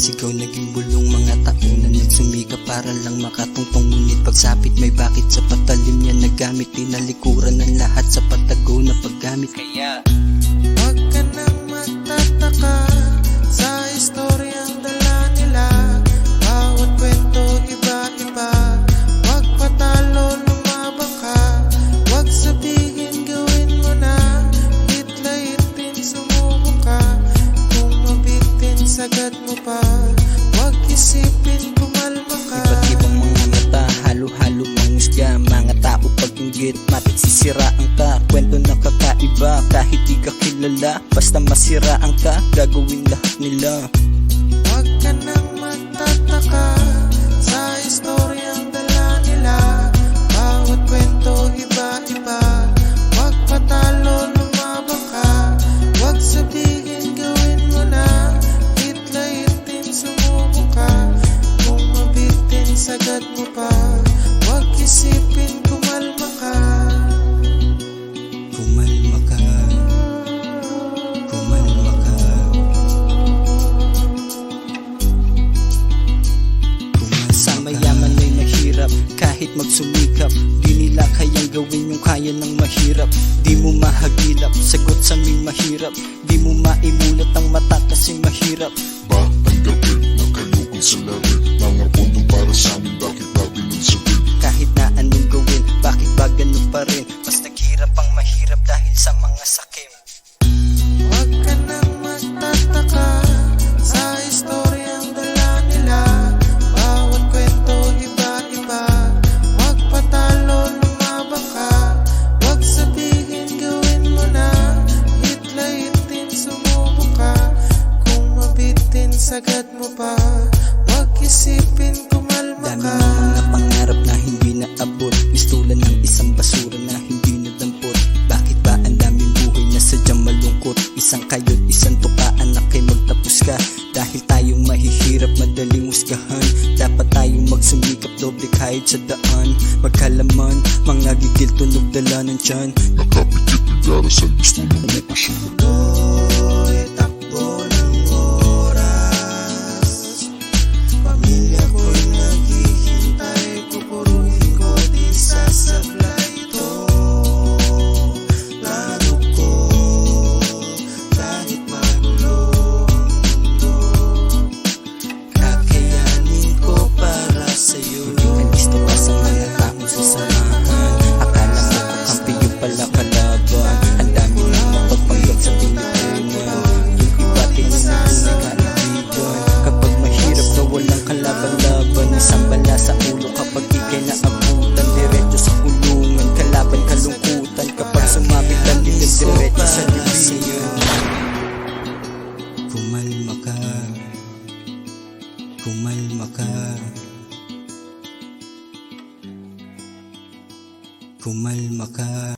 sigaw, naging bulong mga tao na nagsumika para lang makatungtong. Ngunit pagsapit may bakit sa patalim niya nagamit, tinalikuran ng lahat sa patago na paggamit. Kaya wag ka nang magtataka sa istoryang dala nila. Bawat kwento iba-iba. Wag patalo, lumabang ka. Wag sabihin gawin mo na. Hitlayitin, sumubok ka. Kung mabitin, sagad mo pa. Wag isipin, kumalma ka. iba't ibang mga mata, halo-halo mangusga. Mga tao pag-inggit, matik sisiraan ka. Kwento na kakaiba, kahit di ka kilala. Basta masiraan ka, gagawin lahat nila. Wag ka nang magtataka sa istoryang dala nila. Bawat kwento iba-iba. Wag patalo, lumabang ka. Wag sabihin gawin mo na. Hitlayitin, sumubok ka. Kung mabitin, sagad mo pa. Wag isipin, kumalma ka. Kumalma ka, kumalma ka. Sa mayaman ay mahirap, kahit magsumikap. Di nila kayang gawin yung kaya ng mahirap. Di mo mahagilap, sagot sa aming mahirap. Di mo maimulat ang mata kasi mahirap. Batang gabi, nakalugong sa labi. Mga pondong para sa amin, bakit natin ang sabi? Kahit na anong gawin, bakit ba ganun pa rin? Mas naghirap ang mahirap dahil sa mga sakim. Wag ka nang magtataka sa istoryang dala nila. Bawat kwento iba-iba. Wag patalo, lumabang ka. Wag sabihin gawin mo na. Hitlayitin, sumubok ka. Kung mabitin, sagad mo pa. Wag isipin, kumalma Dami ka. ng mga pangarap na hindi naabot. Pistulan ng isang basura na hindi nadampot. Bakit ba ang daming buhay na sadyang malungkot? Isang kayod, isang tukaan na kay magtapos ka. Dahil tayong mahihirap, madaling husgahan. Dapat tayong magsumikap, doble kahit sa daan. Magkalaman, mga gigil, tunog dala ng tiyan. Nakapikit ng darasan, gusto nang mapasyon. Tuloy takbo ng oras. Pamilya ko'y naghihintay. Pupuruhin ko di sasablay ito. Plano ko kahit magulo ang mundo. Kakayanin ko para sa'yo. Kalisto ka sa mga taong sasamahan. Akala mo kakampi yung pala kalaban. Ang dami ng mapagpanggap sa Pilipinas. Yung iba tinunod na kaibigan. Kapag mahirap na walang kalaban-laban. Isang bala sa ulo kapag ikay naabutan. Diretso sa kulungan, kalaban kalungkutan. Kapag sumabit ang lilig, diretso sa libingan. Kumalma ka, kumalma ka, kumalma ka.